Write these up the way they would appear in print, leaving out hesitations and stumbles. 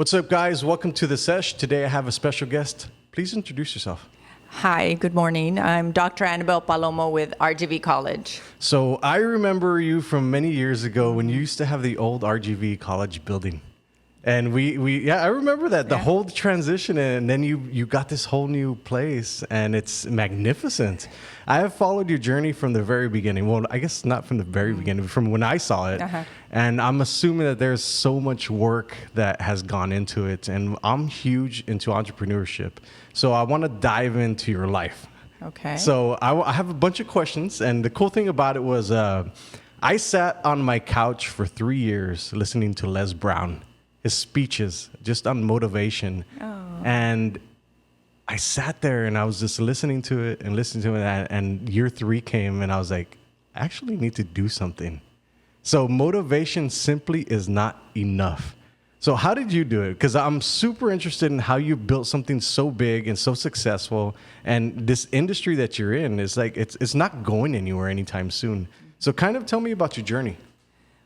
What's up, guys? Welcome to the Sesh. Today I have a special guest. Please introduce yourself. Hi, good morning. I'm Dr. Annabelle Palomo with RGV College. So I remember you from many years ago when you used to have the old RGV College building. And I remember that, the whole transition, and then you got this whole new place, and it's magnificent. I have followed your journey from the very beginning. Well, I guess not from the very beginning, but from when I saw it. And I'm assuming that there's so much work that has gone into it, and I'm huge into entrepreneurship. So I want to dive into your life. Okay. So I have a bunch of questions, and the cool thing about it was I sat on my couch for 3 years listening to Les Brown, his speeches just on motivation. And I sat there and I was just listening to it, and year 3 came and I was like, I actually need to do something. So motivation simply is not enough. So how did you do it? Because I'm super interested in how you built something so big and so successful, and this industry that you're in is like, it's not going anywhere anytime soon. So kind of tell me about your journey.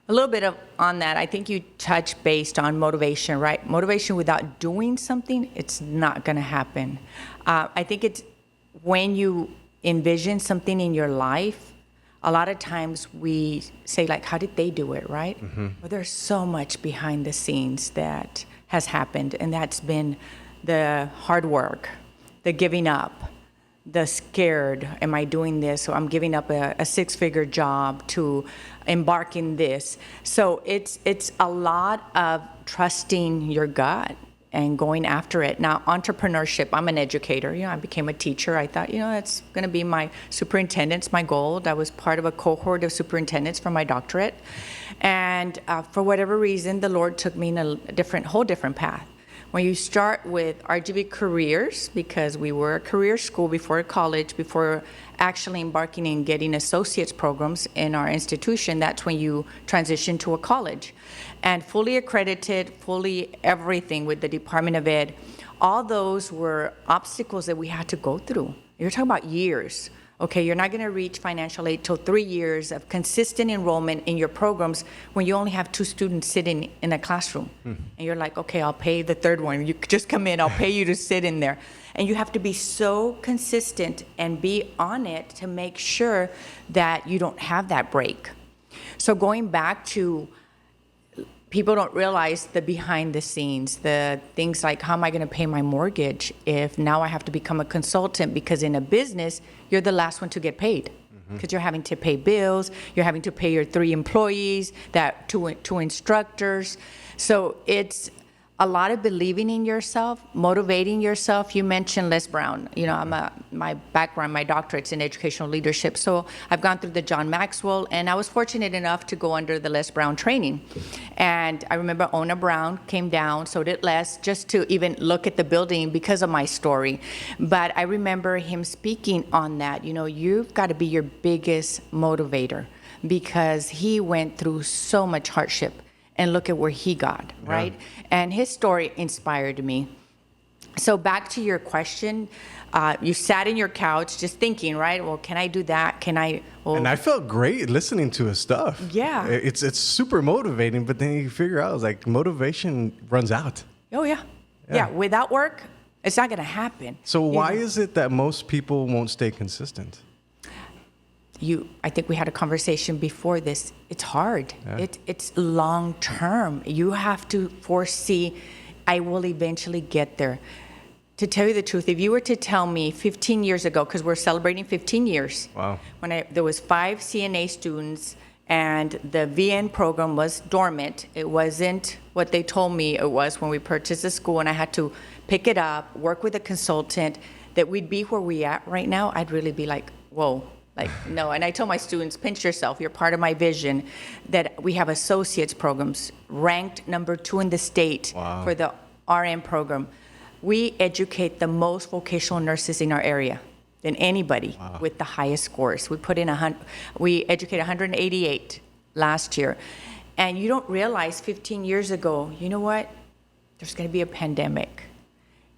A little bit on that. I think you touched based on motivation, right? Motivation without doing something, it's not going to happen. I think it's when you envision something in your life, a lot of times we say, like, how did they do it, right? Well, there's so much behind the scenes that has happened, and that's been the hard work, the giving up, the scared, am I doing this? So I'm giving up a 6-figure job to embark in this. So it's a lot of trusting your gut and going after it. Now, entrepreneurship, I'm an educator. I became a teacher. I thought, that's going to be my superintendent's my goal. I was part of a cohort of superintendents for my doctorate. And for whatever reason, the Lord took me in a whole different path. When you start with RGV Careers, because we were a career school before college, before actually embarking in getting associates programs in our institution, that's when you transition to a college. And fully accredited, fully everything with the Department of Ed, all those were obstacles that we had to go through. You're talking about years. Okay, you're not going to reach financial aid till 3 years of consistent enrollment in your programs when you only have 2 students sitting in a classroom. And you're like, okay, I'll pay the third one. You just come in, I'll pay you to sit in there. And you have to be so consistent and be on it to make sure that you don't have that break. So going back to, people don't realize the behind the scenes, the things like, how am I going to pay my mortgage if now I have to become a consultant? Because in a business, you're the last one to get paid, because you're having to pay bills, you're having to pay your 3 employees, that two instructors. So it's a lot of believing in yourself, motivating yourself. You mentioned Les Brown. My background, my doctorate's in educational leadership. So I've gone through the John Maxwell, and I was fortunate enough to go under the Les Brown training. And I remember Ona Brown came down, so did Les, just to even look at the building because of my story. But I remember him speaking on that. You've got to be your biggest motivator, because he went through so much hardship. And look at where he got, right? Yeah. And his story inspired me. So back to your question, you sat in your couch just thinking, right? Well, can I do that? Can I? Well, and I felt great listening to his stuff. Yeah. It's super motivating, but then you figure out, like, motivation runs out. Oh, yeah. Yeah, without work, it's not going to happen. So why is it that most people won't stay consistent? I think we had a conversation before this. It's hard. Yeah. It's long term. You have to foresee, I will eventually get there. To tell you the truth, if you were to tell me 15 years ago, because we're celebrating 15 years. Wow. When there was 5 CNA students and the VN program was dormant. It wasn't what they told me it was when we purchased the school, and I had to pick it up, work with a consultant, that we'd be where we at right now. I'd really be like, whoa. Like, no. And I tell my students, pinch yourself. You're part of my vision, that we have associates programs ranked number 2 in the state. Wow. For the RN program. We educate the most vocational nurses in our area than anybody. Wow. With the highest scores. We educate 188 last year. And you don't realize 15 years ago, you know what? There's going to be a pandemic.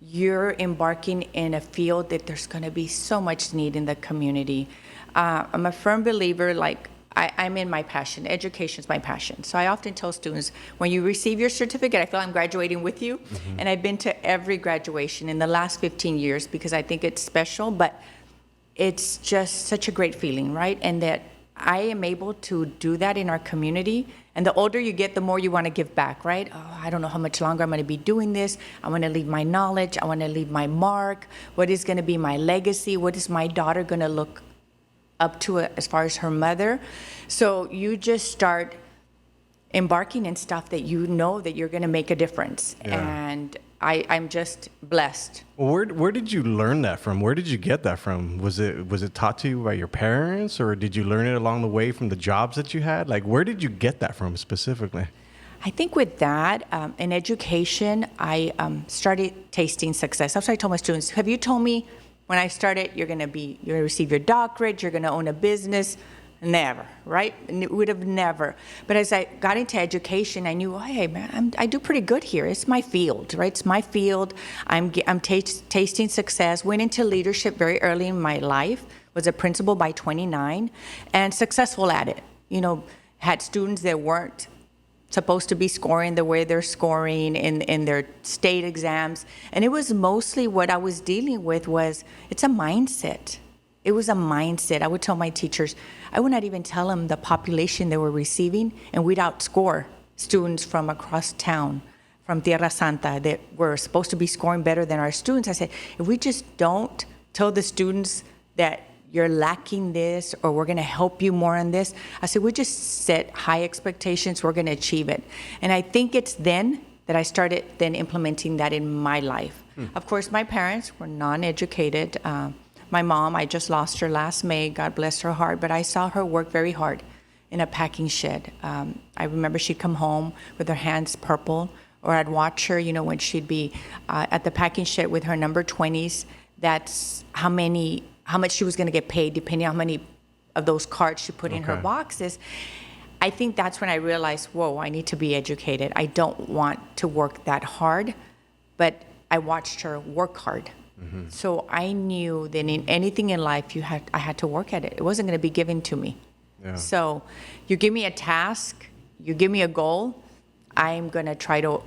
You're embarking in a field that there's going to be so much need in the community. I'm a firm believer, like, I'm in my passion. Education is my passion. So I often tell students, when you receive your certificate, I feel I'm graduating with you. Mm-hmm. And I've been to every graduation in the last 15 years because I think it's special, but it's just such a great feeling, right? And that I am able to do that in our community. And the older you get, the more you want to give back, right? Oh, I don't know how much longer I'm going to be doing this. I want to leave my knowledge. I want to leave my mark. What is going to be my legacy? What is my daughter going to look up to it as far as her mother? So you just start embarking in stuff that you know that you're going to make a difference. Yeah. And I'm just blessed. Well, where did you learn that from? Where did you get that from? Was it taught to you by your parents, or did you learn it along the way from the jobs that you had? Like, where did you get that from specifically? I think with that, in education, I started tasting success. That's what I told my students. Have you told me when I started, you're going to receive your doctorate, you're going to own a business? Never, right? It would have never. But as I got into education, I knew, hey, man, I do pretty good here. It's my field, right? It's my field. I'm tasting success. Went into leadership very early in my life. Was a principal by 29, and successful at it. You know, had students that weren't supposed to be scoring the way they're scoring in their state exams. And it was mostly what I was dealing with was, it's a mindset. It was a mindset. I would tell my teachers, I would not even tell them the population they were receiving, and we'd outscore students from across town, from Tierra Santa, that were supposed to be scoring better than our students. I said, if we just don't tell the students that you're lacking this, or we're going to help you more on this, I said, we just set high expectations, we're going to achieve it. And I think it's then that I started then implementing that in my life. Of course, my parents were non-educated. My mom, I just lost her last May, God bless her heart, but I saw her work very hard in a packing shed. I remember she'd come home with her hands purple, or I'd watch her, you know, when she'd be at the packing shed with her number 20s. That's how much she was going to get paid, depending on how many of those cards she put in her boxes. I think that's when I realized, whoa, I need to be educated. I don't want to work that hard, but I watched her work hard. Mm-hmm. So I knew that in anything in life, I had to work at it. It wasn't going to be given to me. Yeah. So you give me a task, you give me a goal, I'm going to try to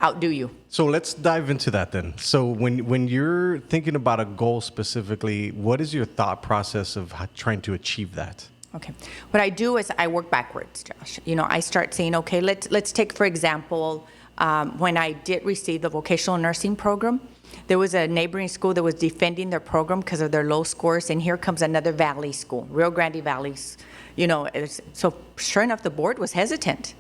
outdo you. So let's dive into that then. So when you're thinking about a goal specifically, what is your thought process of trying to achieve that? Okay. What I do is I work backwards, Josh. You know, I start saying, okay, let's take, for example, when I did receive the vocational nursing program, there was a neighboring school that was defending their program because of their low scores, and here comes another Valley school, Rio Grande Valley. You know, so sure enough, the board was hesitant.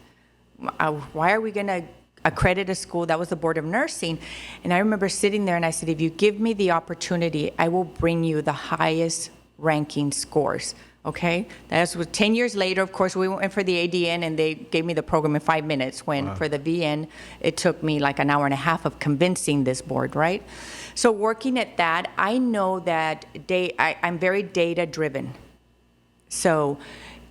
Why are we going to accredit a school? That was the Board of Nursing. And I remember sitting there and I said, if you give me the opportunity, I will bring you the highest ranking scores. Okay, that's what 10 years later, of course, we went for the ADN and they gave me the program in 5 minutes, when for the VN, it took me like an hour and a half of convincing this board, right? So working at that, I know that I'm very data driven. So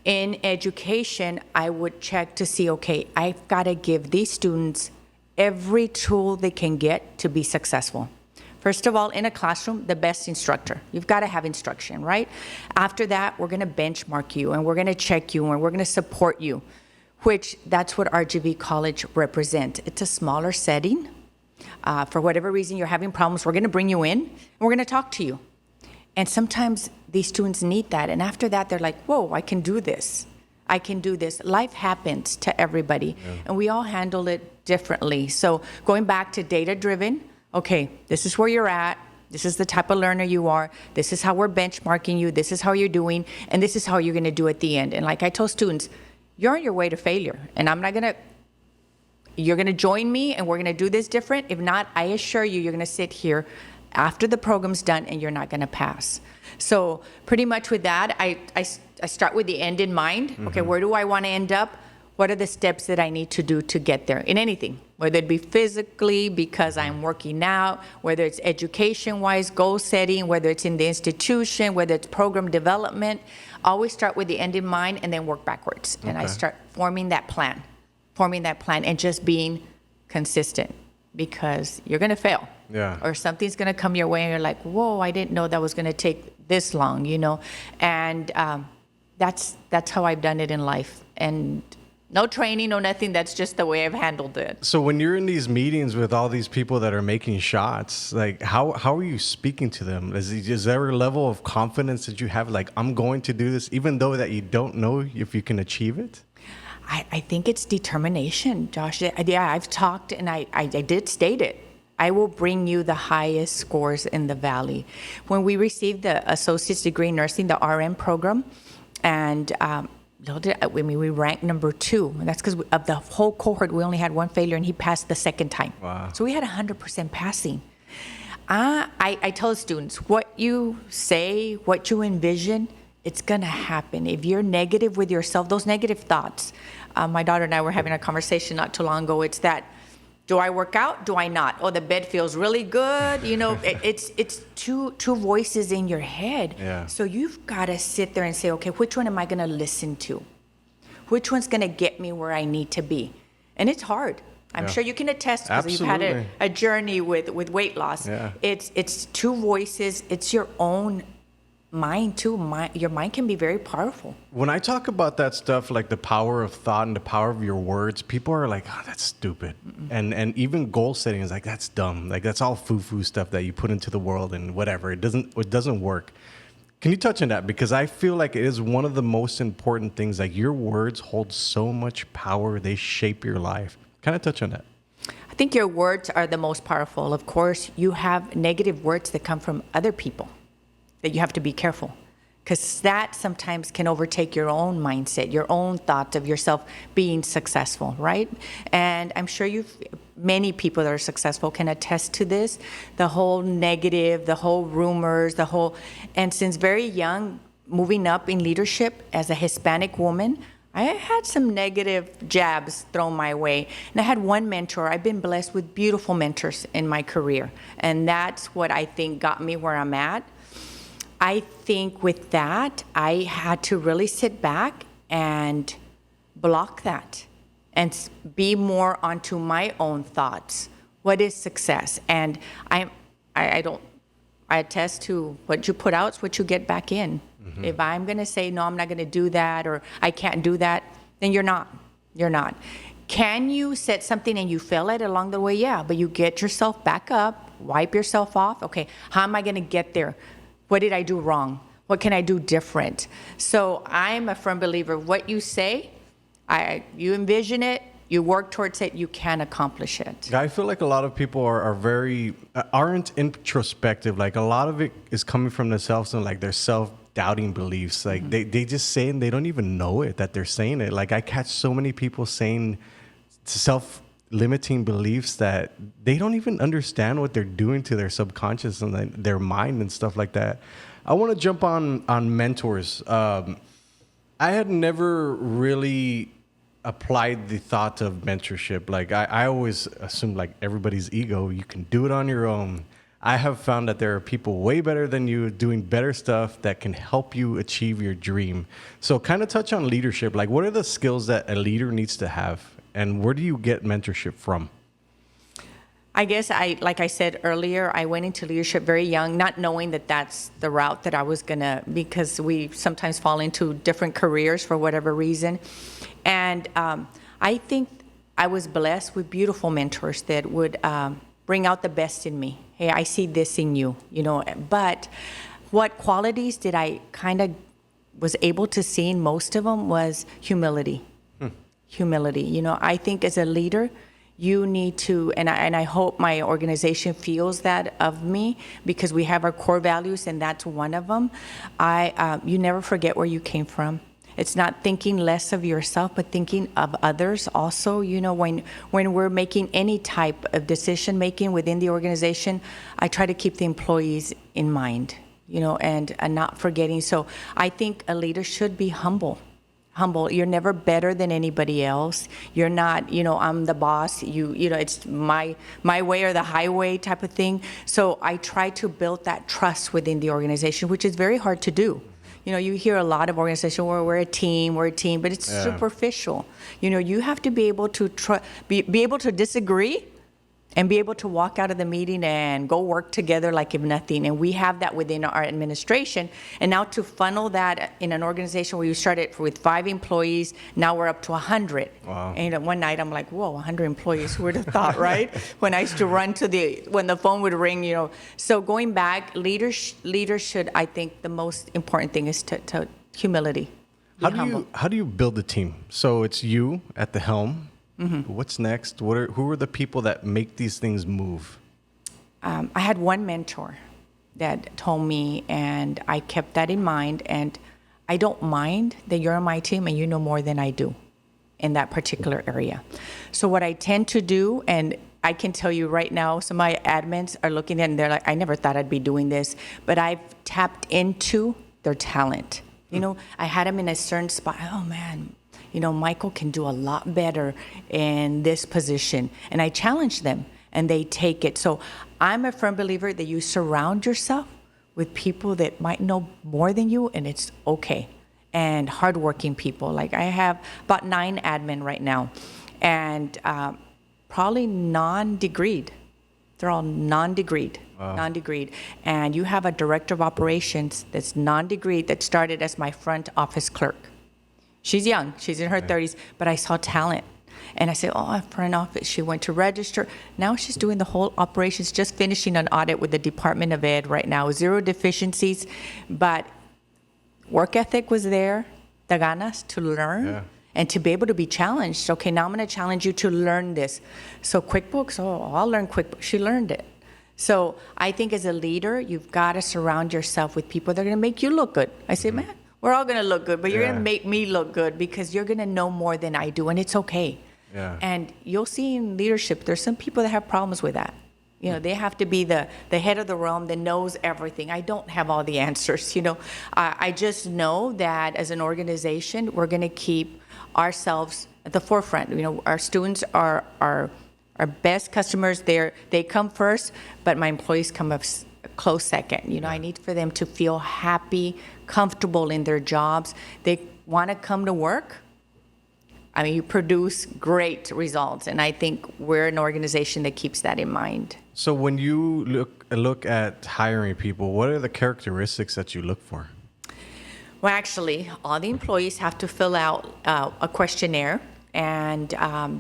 in education, I would check to see, okay, I've got to give these students every tool they can get to be successful. First of all, in a classroom, the best instructor. You've got to have instruction, right? After that, we're going to benchmark you, and we're going to check you, and we're going to support you, which that's what RGV College represents. It's a smaller setting. For whatever reason you're having problems, we're going to bring you in, and we're going to talk to you. And sometimes these students need that. And after that, they're like, whoa, I can do this. I can do this. Life happens to everybody, and we all handle it differently. So going back to data-driven, okay, this is where you're at. This is the type of learner you are. This is how we're benchmarking you. This is how you're doing. And this is how you're going to do at the end. And like I told students, you're on your way to failure. And you're going to join me, and we're going to do this different. If not, I assure you, you're going to sit here after the program's done and you're not going to pass. So pretty much with that, I start with the end in mind. Mm-hmm. Okay, where do I want to end up? What are the steps that I need to do to get there in anything, whether it be physically because I'm working out, whether it's education-wise, goal setting, whether it's in the institution, whether it's program development. Always start with the end in mind and then work backwards. Okay. And I start forming that plan and just being consistent, because you're going to fail. Yeah. Or something's going to come your way and you're like, whoa, I didn't know that was going to take this long, you know. And that's how I've done it in life. And no training, no nothing. That's just the way I've handled it. So when you're in these meetings with all these people that are making shots, like how are you speaking to them? Is there a level of confidence that you have? Like, I'm going to do this, even though that you don't know if you can achieve it? I think it's determination, Josh. Yeah, I've talked and I did state it. I will bring you the highest scores in the Valley. When we received the associate's degree in nursing, the RN program, and we ranked number 2. And that's because of the whole cohort, we only had one failure, and he passed the second time. Wow. So we had 100% passing. I tell the students, what you say, what you envision, it's going to happen. If you're negative with yourself, those negative thoughts, my daughter and I were having a conversation not too long ago. It's that, do I work out? Do I not? Oh, the bed feels really good. It's two voices in your head. Yeah. So you've got to sit there and say, okay, which one am I going to listen to? Which one's going to get me where I need to be? And it's hard. I'm sure you can attest because you've had a journey with weight loss. Yeah. It's two voices. It's your own mind too. Your mind can be very powerful. When I talk about that stuff, like the power of thought and the power of your words, people are like, oh, that's stupid. And even goal setting is like, that's dumb. Like, that's all foo-foo stuff that you put into the world and whatever. It doesn't work. Can you touch on that? Because I feel like it is one of the most important things. Like, your words hold so much power. They shape your life. Kind of touch on that. I think your words are the most powerful. Of course, you have negative words that come from other people that you have to be careful, because that sometimes can overtake your own mindset, your own thoughts of yourself being successful, right? And I'm sure many people that are successful can attest to this, the whole negative, the whole rumors, and since very young, moving up in leadership as a Hispanic woman, I had some negative jabs thrown my way. And I had one mentor. I've been blessed with beautiful mentors in my career. And that's what I think got me where I'm at. I think with that, I had to really sit back and block that and be more onto my own thoughts. What is success? And I attest to what you put out is what you get back in. Mm-hmm. If I'm going to say, no, I'm not going to do that, or I can't do that, then you're not. You're not. Can you set something and you fail at it along the way? Yeah, but you get yourself back up, wipe yourself off. Okay, how am I going to get there? What did I do wrong? What can I do different? So I'm a firm believer. What you say, you envision it, you work towards it, you can accomplish it. I feel like a lot of people aren't introspective. Like, a lot of it is coming from themselves and like their self-doubting beliefs. Like, they just say, and they don't even know it that they're saying it. Like, I catch so many people saying self-limiting beliefs that they don't even understand what they're doing to their subconscious and their mind and stuff like that. I want to jump on mentors. I had never really applied the thought of mentorship. Like, I always assumed, like, everybody's ego, you can do it on your own. I have found that there are people way better than you doing better stuff that can help you achieve your dream. So kind of touch on leadership. Like, what are the skills that a leader needs to have? And where do you get mentorship from? I guess like I said earlier, I went into leadership very young, not knowing that that's the route that I was gonna, because we sometimes fall into different careers for whatever reason. And I think I was blessed with beautiful mentors that would bring out the best in me. Hey, I see this in you, but what qualities did I kind of was able to see in most of them was humility. Humility. I think as a leader, you need to, and I hope my organization feels that of me, because we have our core values, and that's one of them. You never forget where you came from. It's not thinking less of yourself, but thinking of others also. When we're making any type of decision making within the organization, I try to keep the employees in mind, and not forgetting. So I think a leader should be humble. You're never better than anybody else. You're not, I'm the boss. It's my way or the highway type of thing. So I try to build that trust within the organization, which is very hard to do. You hear a lot of organizations where we're a team, but it's superficial. You have to be able to be able to disagree and be able to walk out of the meeting and go work together like if nothing. And we have that within our administration. And now to funnel that in an organization where you started with 5 employees, now we're up to 100. Wow. And one night I'm like, whoa, 100 employees, who would have thought, right? When I used to run when the phone would ring, So going back, leaders should, I think the most important thing is to humility. How do you build a team? So it's you at the helm. Mm-hmm. What's next? Who are the people that make these things move? I had one mentor that told me, and I kept that in mind. And I don't mind that you're on my team and you know more than I do in that particular area. So what I tend to do, and I can tell you right now, some of my admins are looking at it and they're like, I never thought I'd be doing this, but I've tapped into their talent. I had them in a certain spot. Oh man, Michael can do a lot better in this position. And I challenge them and they take it. So I'm a firm believer that you surround yourself with people that might know more than you, and it's okay. And hardworking people. Like I have about 9 admin right now, and probably non-degreed. They're all non-degreed. Wow. Non-degreed. And you have a director of operations that's non-degreed that started as my front office clerk. She's young. She's in her 30s, but I saw talent. And I said, front office. She went to register. Now she's doing the whole operations, just finishing an audit with the Department of Ed right now. 0 deficiencies, but work ethic was there, the ganas to learn, and to be able to be challenged. Okay, now I'm going to challenge you to learn this. So QuickBooks, I'll learn QuickBooks. She learned it. So I think as a leader, you've got to surround yourself with people that are going to make you look good. I say, man, we're all going to look good, but you're going to make me look good because you're going to know more than I do, and it's okay. Yeah. And you'll see in leadership, there's some people that have problems with that. They have to be the head of the realm that knows everything. I don't have all the answers, I just know that as an organization, we're going to keep ourselves at the forefront. Our students are our best customers. They come first, but my employees come up close second. I need for them to feel happy, comfortable in their jobs. They want to come to work. You produce great results, and I think we're an organization that keeps that in mind. So when you look at hiring people, what are the characteristics that you look for? Well, actually, all the employees have to fill out a questionnaire, and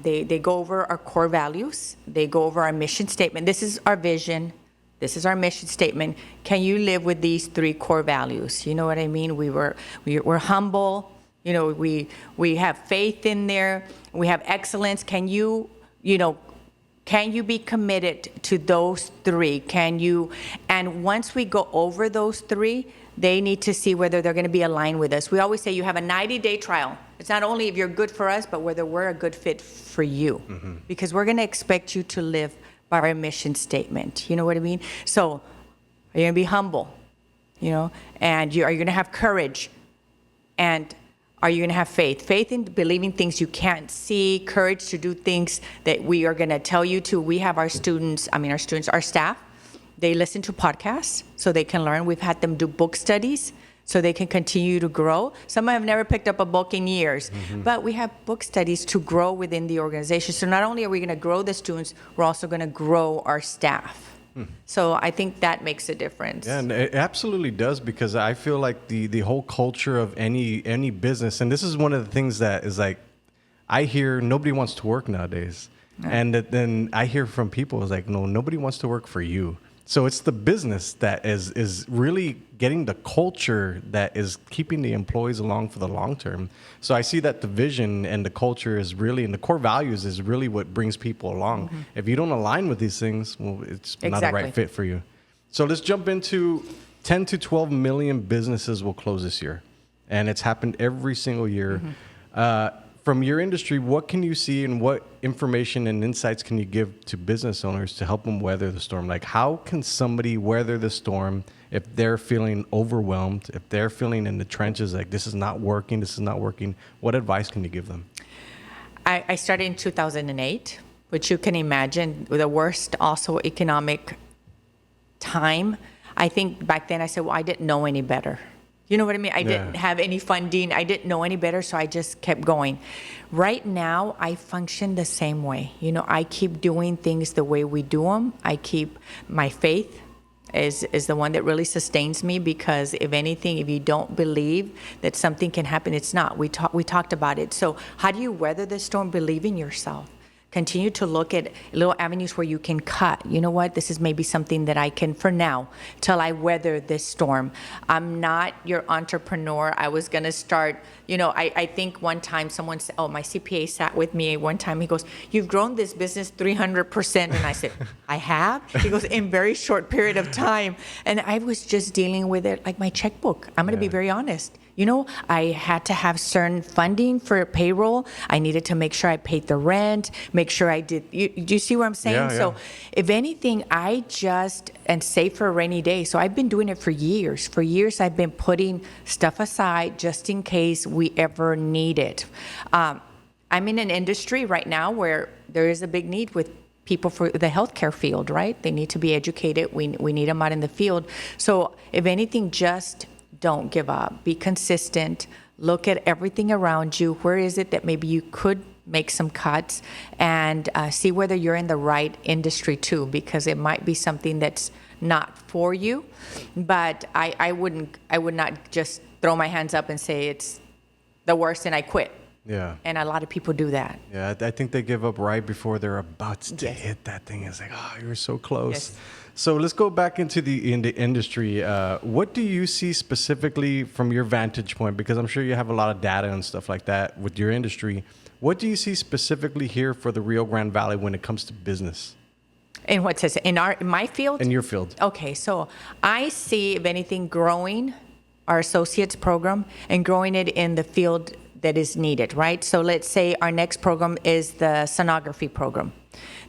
they go over our core values. They go over our mission statement. This is our vision. This is our mission statement. Can you live with these 3 core values? You know what I mean? We're humble. We have faith in there. We have excellence. Can you be committed to those 3? And once we go over those 3, they need to see whether they're going to be aligned with us. We always say you have a 90-day trial. It's not only if you're good for us, but whether we're a good fit for you. Mm-hmm. Because we're going to expect you to live by our mission statement. You know what I mean? So are you going to be humble? And are you going to have courage? And are you going to have faith? Faith in believing things you can't see, courage to do things that we are going to tell you to. We have our staff, they listen to podcasts so they can learn. We've had them do book studies so they can continue to grow. Some have never picked up a book in years, but we have book studies to grow within the organization. So not only are we going to grow the students, we're also going to grow our staff. So I think that makes a difference. Yeah, and it absolutely does, because I feel like the whole culture of any business, and this is one of the things that is like, I hear nobody wants to work nowadays. Yeah. And then I hear from people, it's like, no, nobody wants to work for you. So it's the business that is really getting the culture that is keeping the employees along for the long term. So I see that the vision and the culture is really, and the core values is really what brings people along. Mm-hmm. If you don't align with these things, well, it's not a right fit for you. So let's jump into 10 to 12 million businesses will close this year. And it's happened every single year. Mm-hmm. From your industry, what can you see and what information and insights can you give to business owners to help them weather the storm? Like, how can somebody weather the storm if they're feeling overwhelmed, if they're feeling in the trenches, like this is not working? What advice can you give them? I started in 2008, which you can imagine the worst also economic time. I think back then I said, well, I didn't know any better. You know what I mean? I didn't have any funding. I didn't know any better, so I just kept going. Right now, I function the same way. You know, I keep doing things the way we do them. I keep my faith is the one that really sustains me, because if anything, if you don't believe that something can happen, it's not. We talked about it. So how do you weather the storm? Believe in yourself. Continue to look at little avenues where you can cut. You know what? This is maybe something that I can, for now, till I weather this storm. I'm not your entrepreneur. I was going to start, you know, I think one time someone said, my CPA sat with me one time. He goes, "You've grown this business 300%. And I said, "I have?" He goes, "In very short period of time." And I was just dealing with it like my checkbook. I'm going to be very honest. You know, I had to have certain funding for payroll. I needed to make sure I paid the rent, make sure I did. Do you see what I'm saying? Yeah, yeah. So if anything, I just, and save for a rainy day. So I've been doing it for years. For years, I've been putting stuff aside just in case we ever need it. I'm in an industry right now where there is a big need with people for the healthcare field, right? They need to be educated. We need them out in the field. So if anything, just don't give up. Be consistent. Look at everything around you. Where is it that maybe you could make some cuts, and see whether you're in the right industry too, because it might be something that's not for you. But I would not just throw my hands up and say it's the worst and I quit. Yeah. And a lot of people do that. Yeah, I think they give up right before they're about to hit that thing. It's like, oh, you were so close. Yes. So let's go back into the industry. What do you see specifically from your vantage point? Because I'm sure you have a lot of data and stuff like that with your industry. What do you see specifically here for the Rio Grande Valley when it comes to business? And what says in my field? In your field. Okay, so I see, if anything, growing our associates program and growing it in the field that is needed, right? So let's say our next program is the sonography program.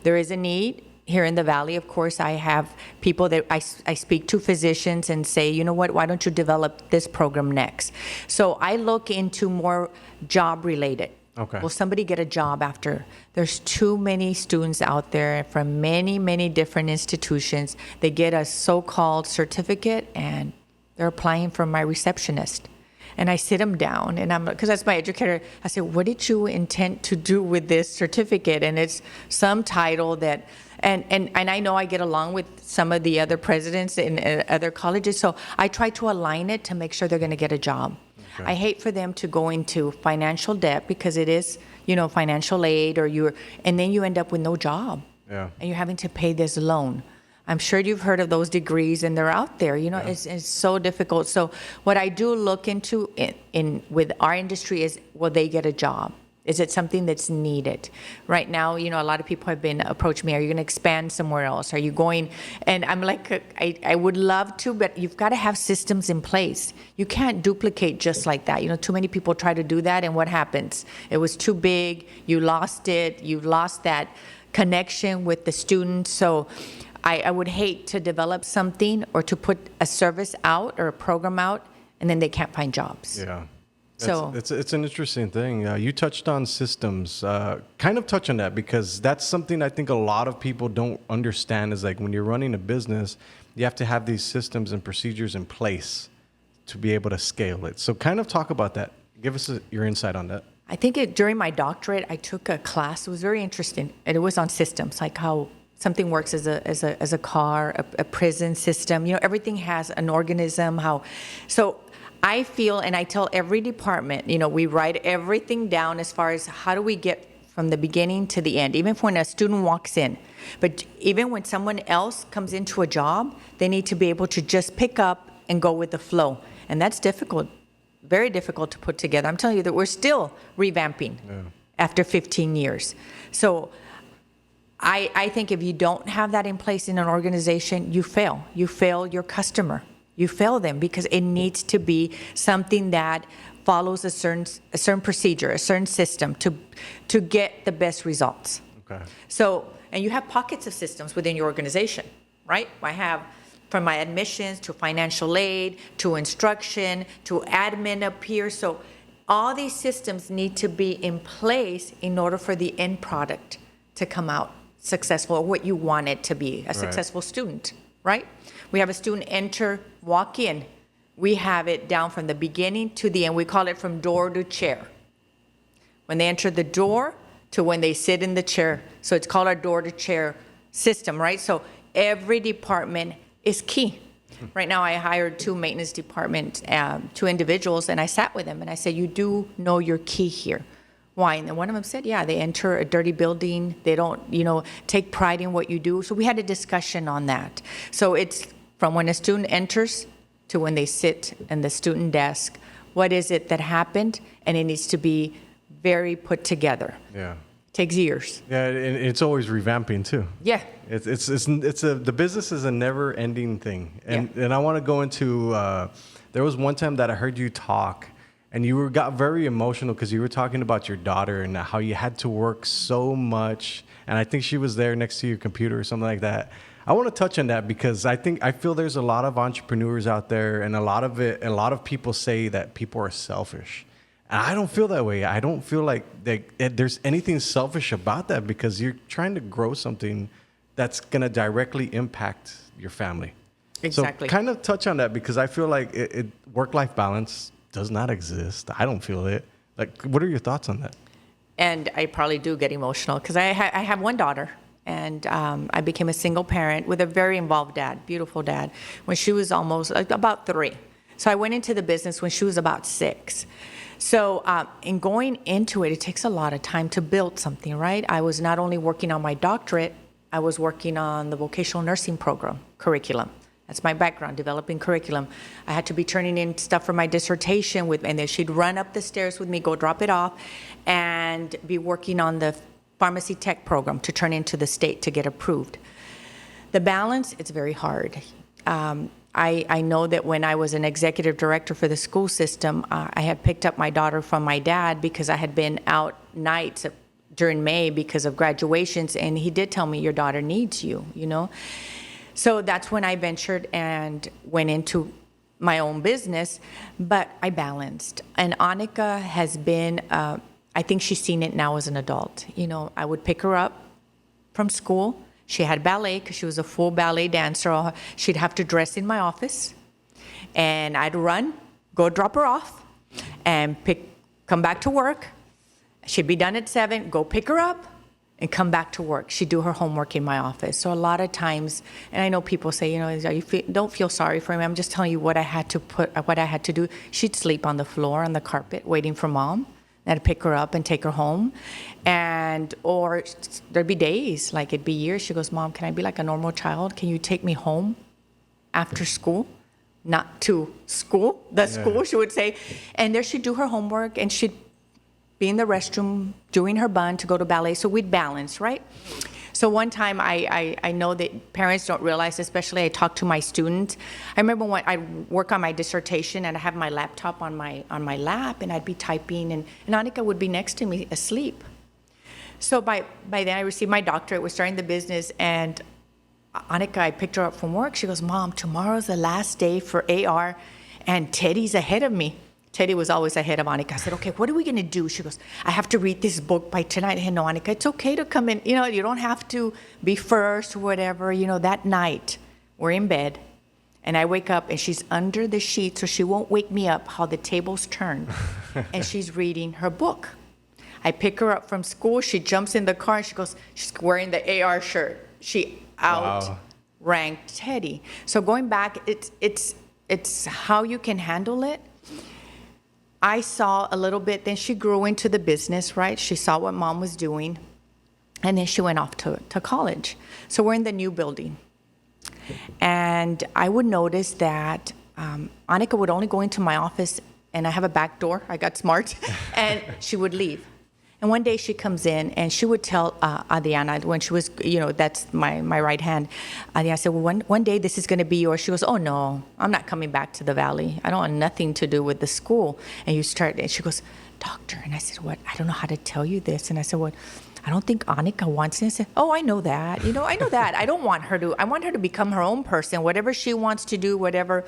There is a need here in the Valley. Of course, I have people that I speak to, physicians, and say, you know what, why don't you develop this program next? So I look into more job related. Okay. Will somebody get a job after? There's too many students out there from many, many different institutions. They get a so-called certificate and they're applying for my receptionist. And I sit them down, and because that's my educator, I say, what did you intend to do with this certificate? And it's some title that, and I know I get along with some of the other presidents in other colleges, so I try to align it to make sure they're going to get a job. Okay. I hate for them to go into financial debt, because it is, you know, financial aid, and then you end up with no job. Yeah. And you're having to pay this loan. I'm sure you've heard of those degrees, and they're out there. You know, it's so difficult. So what I do look into in with our industry is, will they get a job? Is it something that's needed? Right now, you know, a lot of people have been approaching me. Are you going to expand somewhere else? Are you going? And I'm like, I would love to, but you've got to have systems in place. You can't duplicate just like that. You know, too many people try to do that, and what happens? It was too big. You lost it. You've lost that connection with the students. So I would hate to develop something or to put a service out or a program out, and then they can't find jobs. Yeah. So it's an interesting thing. You touched on systems. Kind of touch on that, because that's something I think a lot of people don't understand, is like when you're running a business, you have to have these systems and procedures in place to be able to scale it. So kind of talk about that. Give us your insight on that. I think during my doctorate, I took a class. It was very interesting, and it was on systems, like how something works as a car, a prison system. You know, everything has an organism. So I feel, and I tell every department, you know, we write everything down as far as how do we get from the beginning to the end, even when a student walks in. But even when someone else comes into a job, they need to be able to just pick up and go with the flow. And that's difficult, very difficult to put together. I'm telling you that we're still revamping after 15 years. So I think if you don't have that in place in an organization, you fail. You fail your customer. You fail them, because it needs to be something that follows a certain procedure, a certain system to get the best results. Okay. So, and you have pockets of systems within your organization, right? I have from my admissions to financial aid to instruction to admin up here. So all these systems need to be in place in order for the end product to come out successful, or what you want it to be, a successful student, right? We have a student walk in, we have it down from the beginning to the end. We call it from door to chair. When they enter the door to when they sit in the chair. So it's called our door to chair system, right? So every department is key. Right now, I hired 2 maintenance department, 2 individuals, and I sat with them and I said, you do know your key here. Why? And then one of them said, yeah, they enter a dirty building. They don't, take pride in what you do. So we had a discussion on that. So it's from when a student enters to when they sit in the student desk. What is it that happened? And it needs to be very put together. Yeah. Takes years. Yeah, and it's always revamping too. Yeah. The business is a never-ending thing, and I want to go into. There was one time that I heard you talk, and you got very emotional because you were talking about your daughter and how you had to work so much, and I think she was there next to your computer or something like that. I want to touch on that because I feel there's a lot of entrepreneurs out there, and a lot of people say that people are selfish. And I don't feel that way. I don't feel like there's anything selfish about that because you're trying to grow something that's going to directly impact your family. Exactly. So kind of touch on that because I feel like work-life balance does not exist. I don't feel it. Like, what are your thoughts on that? And I probably do get emotional because I have one daughter, and I became a single parent with a very involved dad, beautiful dad, when she was almost about 3. So I went into the business when she was about 6. So in going into it, it takes a lot of time to build something, right? I was not only working on my doctorate, I was working on the vocational nursing program curriculum. That's my background, developing curriculum. I had to be turning in stuff for my dissertation and then she'd run up the stairs with me, go drop it off, and be working on the pharmacy tech program to turn into the state to get approved. The balance, it's very hard. I know that when I was an executive director for the school system, I had picked up my daughter from my dad because I had been out nights during May because of graduations, and he did tell me, your daughter needs you, So that's when I ventured and went into my own business, but I balanced. And Annika has been, I think she's seen it now as an adult. I would pick her up from school. She had ballet because she was a full ballet dancer. She'd have to dress in my office, and I'd run, go drop her off, and come back to work. She'd be done at 7, go pick her up, and come back to work. She'd do her homework in my office. So a lot of times, and I know people say, don't feel sorry for me. I'm just telling you what I had to do. She'd sleep on the floor, on the carpet, waiting for mom. I'd pick her up and take her home. Or there'd be days, like it'd be years. She goes, Mom, can I be like a normal child? Can you take me home after school? Not to school, school, she would say. And there she'd do her homework and she'd be in the restroom doing her bun to go to ballet. So we'd balance, right? So one time I know that parents don't realize, especially I talk to my students. I remember when I work on my dissertation and I have my laptop on my lap and I'd be typing and Annika would be next to me asleep. So by then I received my doctorate, was starting the business, and Annika, I picked her up from work. She goes, Mom, tomorrow's the last day for AR and Teddy's ahead of me. Teddy was always ahead of Annika. I said, okay, what are we going to do? She goes, I have to read this book by tonight. Hey, no, Annika, it's okay to come in. You don't have to be first or whatever. That night, we're in bed, and I wake up, and she's under the sheet, so she won't wake me up, how the tables turn. And she's reading her book. I pick her up from school. She jumps in the car, and she goes, she's wearing the AR shirt. She outranked Teddy. So going back, it's how you can handle it. I saw a little bit, then she grew into the business, right? She saw what mom was doing, and then she went off to college. So we're in the new building. And I would notice that Annika would only go into my office, and I have a back door, I got smart, and she would leave. And one day she comes in and she would tell Adriana, when she was, that's my right hand. I said, well, one day this is going to be yours. She goes, oh, no, I'm not coming back to the Valley. I don't want nothing to do with the school. And she goes, doctor. And I said, what? I don't know how to tell you this. And I said, what? I don't think Annika wants it. I said, oh, I know that. I know that. I want her to become her own person, whatever she wants to do, whatever.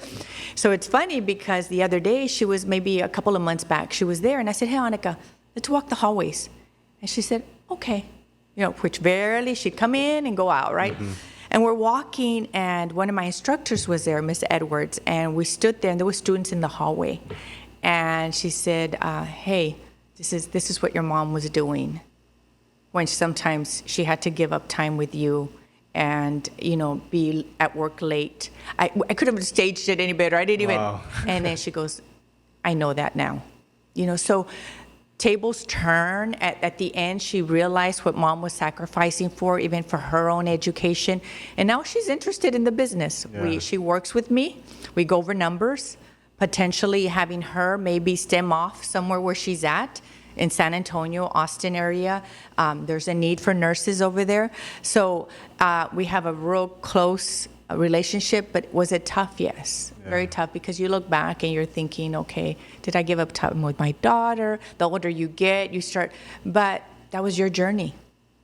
So it's funny because the other day she was maybe a couple of months back. She was there and I said, hey, Annika, let's walk the hallways. And she said, okay. Which barely, she'd come in and go out, right? Mm-hmm. And we're walking, and one of my instructors was there, Miss Edwards, and we stood there, and there were students in the hallway. And she said, hey, this is what your mom was doing when sometimes she had to give up time with you and, be at work late. I couldn't have staged it any better. I didn't even. And then she goes, I know that now. So tables turn. At the end, she realized what mom was sacrificing for, even for her own education. And now she's interested in the business. Yeah. She works with me. We go over numbers, potentially having her maybe stem off somewhere where she's at in San Antonio, Austin area. There's a need for nurses over there. So we have a real close relationship, but was it tough? Yes, very tough, because you look back and you're thinking, okay, did I give up time with my daughter? The older you get, you start, but that was your journey.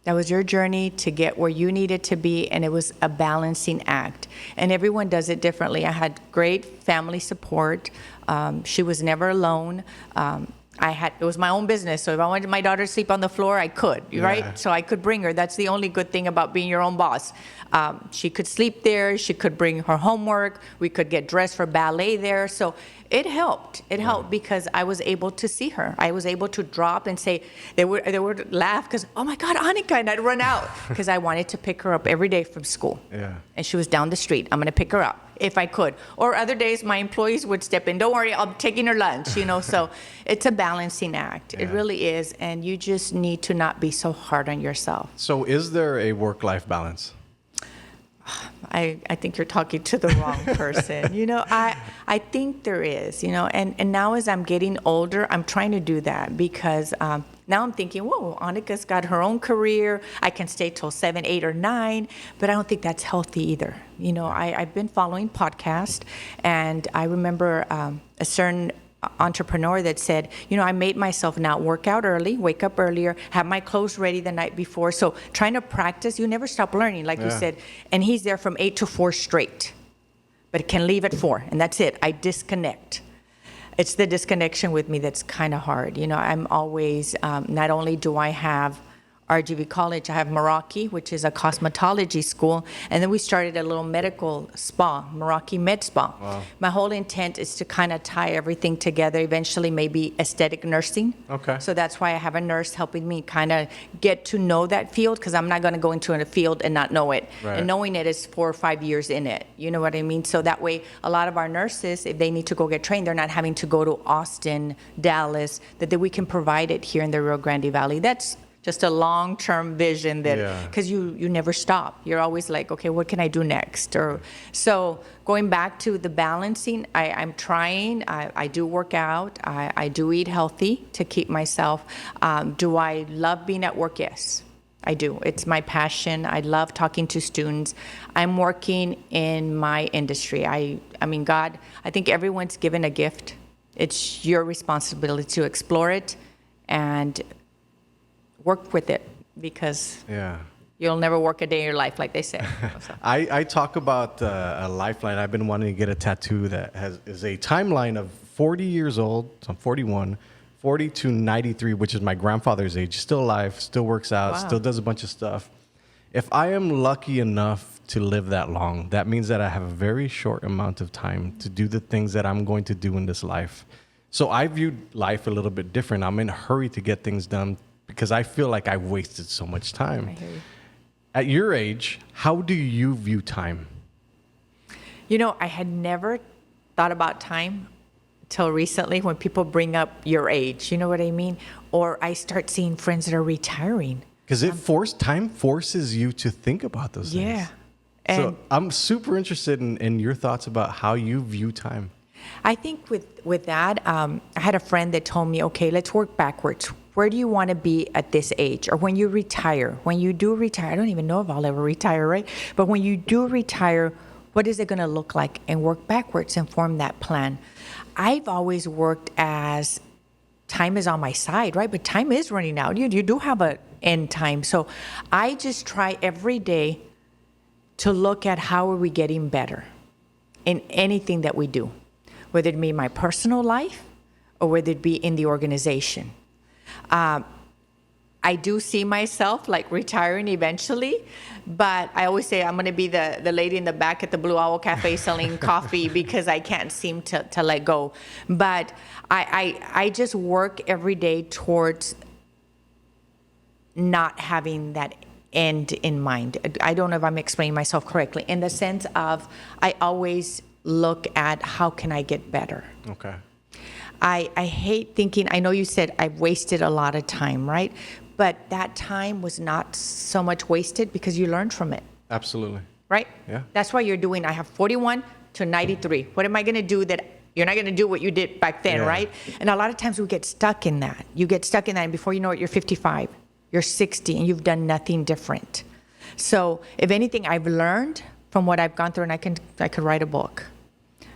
That was your journey to get where you needed to be, and it was a balancing act. And everyone does it differently. I had great family support. She was never alone. It was my own business, so if I wanted my daughter to sleep on the floor, I could, right? So I could bring her. That's the only good thing about being your own boss. She could sleep there. She could bring her homework. We could get dressed for ballet there. So it helped. It helped because I was able to see her. I was able to drop and say, they would laugh because, oh my God, Annika, and I'd run out because I wanted to pick her up every day from school. Yeah. And she was down the street. I'm going to pick her up if I could. Or other days, my employees would step in. Don't worry, I'm taking her lunch, So it's a balancing act. It really is. And you just need to not be so hard on yourself. So is there a work-life balance? I think you're talking to the wrong person. I think there is, and now as I'm getting older, I'm trying to do that because now I'm thinking, whoa, Annika's got her own career. I can stay till 7, 8, or 9, but I don't think that's healthy either. I've been following podcasts, and I remember a certain entrepreneur that said, I made myself now work out early, wake up earlier, have my clothes ready the night before. So trying to practice, you never stop learning, like you said. And he's there from 8 to 4 straight, but can leave at 4, and that's it. I disconnect. It's the disconnection with me that's kind of hard. I'm always, not only do I have RGV College, I have Meraki, which is a cosmetology school, and then we started a little medical spa, Meraki Med Spa. Wow. My whole intent is to kind of tie everything together, eventually maybe aesthetic nursing. Okay. So that's why I have a nurse helping me kind of get to know that field, because I'm not going to go into a field and not know it. Right. And knowing it is 4 or 5 years in it. You know what I mean? So that way, a lot of our nurses, if they need to go get trained, they're not having to go to Austin, Dallas, that we can provide it here in the Rio Grande Valley. That's just a long-term vision that, because you never stop. You're always like, okay, what can I do next? So going back to the balancing, I'm trying. I do work out. I do eat healthy to keep myself. Do I love being at work? Yes, I do. It's my passion. I love talking to students. I'm working in my industry. I mean, God, I think everyone's given a gift. It's your responsibility to explore it and work with it, because you'll never work a day in your life, like they say. I talk about a lifeline. I've been wanting to get a tattoo that is a timeline of 40 years old. So I'm 41, 40 to 93, which is my grandfather's age. Still alive, still works out, still does a bunch of stuff. If I am lucky enough to live that long, that means that I have a very short amount of time to do the things that I'm going to do in this life. So I viewed life a little bit different. I'm in a hurry to get things done, because I feel like I wasted so much time. I hear you. At your age, how do you view time? I had never thought about time till recently when people bring up your age. You know what I mean? Or I start seeing friends that are retiring. Because time forces you to think about those things. Yeah. So I'm super interested in your thoughts about how you view time. I think with that, I had a friend that told me, okay, let's work backwards. Where do you want to be at this age? Or when you retire? When you do retire, I don't even know if I'll ever retire, right? But when you do retire, what is it going to look like? And work backwards and form that plan. I've always worked as time is on my side, right? But time is running out. You do have an end time. So I just try every day to look at how are we getting better in anything that we do, whether it be my personal life or whether it be in the organization. I do see myself like retiring eventually, but I always say I'm going to be the lady in the back at the Blue Owl Cafe selling coffee because I can't seem to let go. But I just work every day towards not having that end in mind. I don't know if I'm explaining myself correctly, in the sense of I always look at how can I get better. Okay. I hate thinking, I know you said I've wasted a lot of time, right? But that time was not so much wasted because you learned from it. Absolutely. Right? Yeah. That's why you're doing, I have 41 to 93. What am I going to do that you're not going to do what you did back then, Yeah. right? And a lot of times we get stuck in that. You get stuck in that, and before you know it, you're 55, you're 60, and you've done nothing different. So if anything, I've learned from what I've gone through, and I could write a book.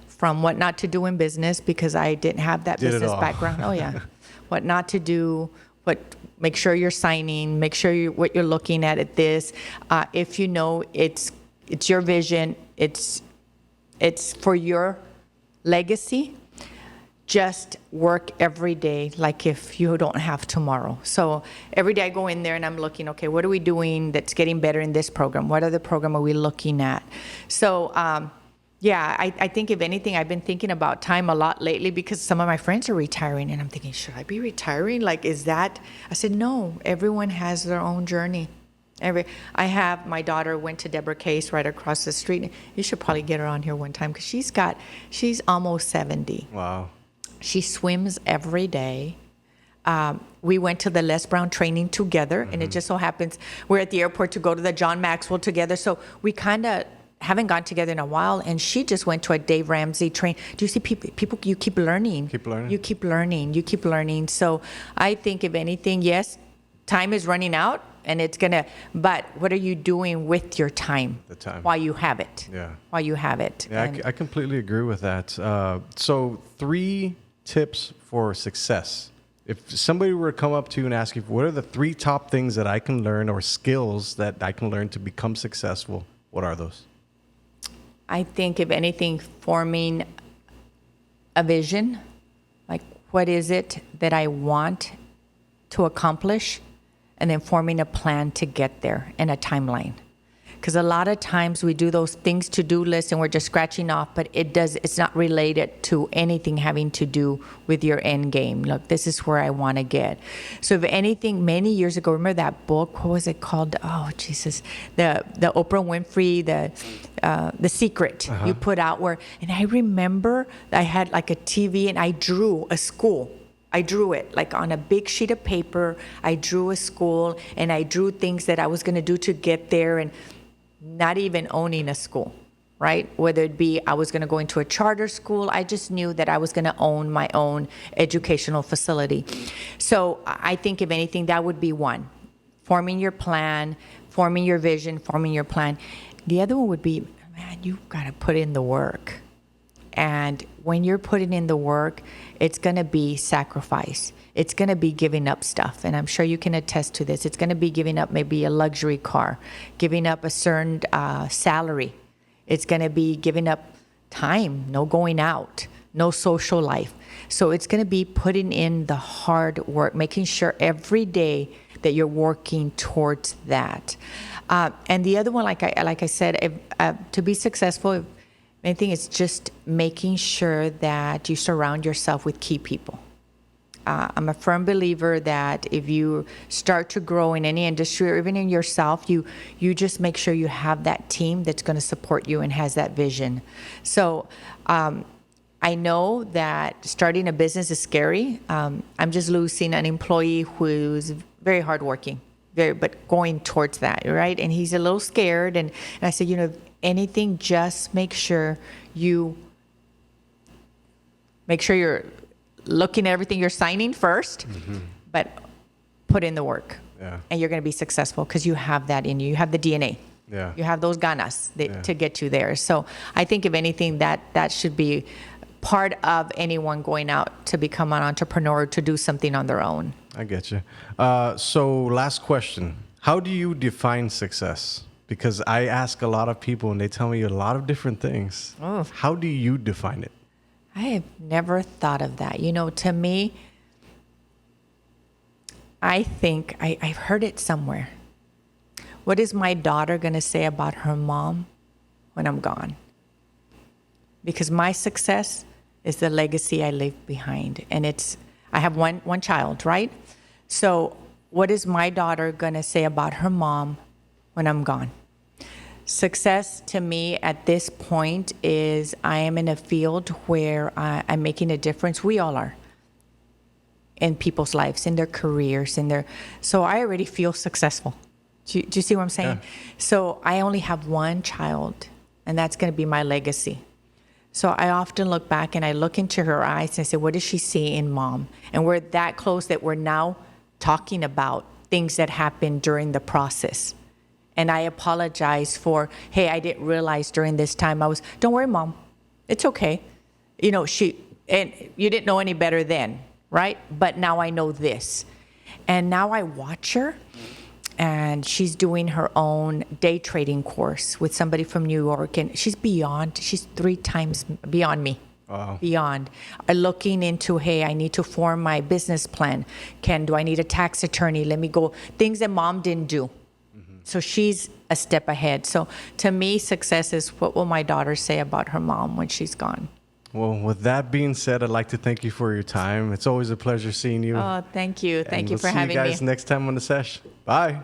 From what not to do in business, because I didn't have that business background. Oh yeah. What not to do, make sure you're signing, make sure what you're looking at this. If you know it's your vision, it's for your legacy, just work every day like if you don't have tomorrow. So every day I go in there and I'm looking, okay, what are we doing that's getting better in this program? What other program are we looking at? So yeah, I think if anything, I've been thinking about time a lot lately because some of my friends are retiring, and I'm thinking, should I be retiring? Like, is that? I said, no, everyone has their own journey. I have, my daughter went to Deborah Case right across the street. You should probably get her on here one time because she's almost 70. Wow. She swims every day. We went to the Les Brown training together, and it just so happens we're at the airport to go to the John Maxwell together. So we kind of haven't gone together in a while, and she just went to a Dave Ramsey train. Do you see people you keep learning. You keep learning. So I think if anything, yes, time is running out, and but what are you doing with your time? The time. While you have it. Yeah. While you have it. Yeah, I completely agree with that. So 3 tips for success. If somebody were to come up to you and ask you, what are the 3 top things that I can learn or skills that I can learn to become successful? What are those? I think, if anything, forming a vision, like what is it that I want to accomplish, and then forming a plan to get there and a timeline. Because a lot of times we do those things, to-do lists, and we're just scratching off, but it's not related to anything having to do with your end game. Look, this is where I want to get. So if anything, many years ago, remember that book? What was it called? Oh, Jesus. The Oprah Winfrey, The Secret you put out and I remember I had like a TV and I drew a school. I drew it like on a big sheet of paper. I drew a school and I drew things that I was going to do to get there, and not even owning a school, right? Whether it be I was going to go into a charter school, I just knew that I was going to own my own educational facility. So I think, if anything, that would be one. Forming your plan, forming your vision, forming your plan. The other one would be, man, you've got to put in the work. And when you're putting in the work, it's going to be sacrifice. It's going to be giving up stuff. And I'm sure you can attest to this. It's going to be giving up maybe a luxury car, giving up a certain salary. It's going to be giving up time, no going out, no social life. So it's going to be putting in the hard work, making sure every day that you're working towards that. And the other one, like I said, to be successful, I think it's just making sure that you surround yourself with key people. I'm a firm believer that if you start to grow in any industry or even in yourself, you just make sure you have that team that's going to support you and has that vision. So I know that starting a business is scary. I'm just losing an employee who's very hardworking, but going towards that, right? And he's a little scared. And I said, if anything, just make sure you're looking at everything you're signing first, but put in the work. Yeah. And you're going to be successful because you have that in you. You have the DNA. Yeah. You have those ganas to get you there. So I think, if anything, that should be part of anyone going out to become an entrepreneur, to do something on their own. I get you. So last question. How do you define success? Because I ask a lot of people and they tell me a lot of different things. Oh. How do you define it? I have never thought of that. To me, I think I've heard it somewhere. What is my daughter going to say about her mom when I'm gone? Because my success is the legacy I leave behind. And I have one child, right? So what is my daughter going to say about her mom when I'm gone? Success to me at this point is I am in a field where I'm making a difference. We all are. In people's lives, in their careers, so I already feel successful. Do you see what I'm saying? Yeah. So I only have one child, and that's going to be my legacy. So I often look back and I look into her eyes and I say, what does she see in mom? And we're that close that we're now talking about things that happened during the process. And I apologize for, hey, I didn't realize during this time don't worry, mom, it's okay. You know, and you didn't know any better then, right? But now I know this. And now I watch her, and she's doing her own day trading course with somebody from New York, and she's 3 times beyond me. Wow. Beyond. Looking into, hey, I need to form my business plan. Do I need a tax attorney? Let me go. Things that mom didn't do. Mm-hmm. So she's a step ahead. So to me, success is what will my daughter say about her mom when she's gone. Well, with that being said, I'd like to thank you for your time. It's always a pleasure seeing you. Oh, thank you. Thank you for having me. See you guys next time on the Sesh. Bye.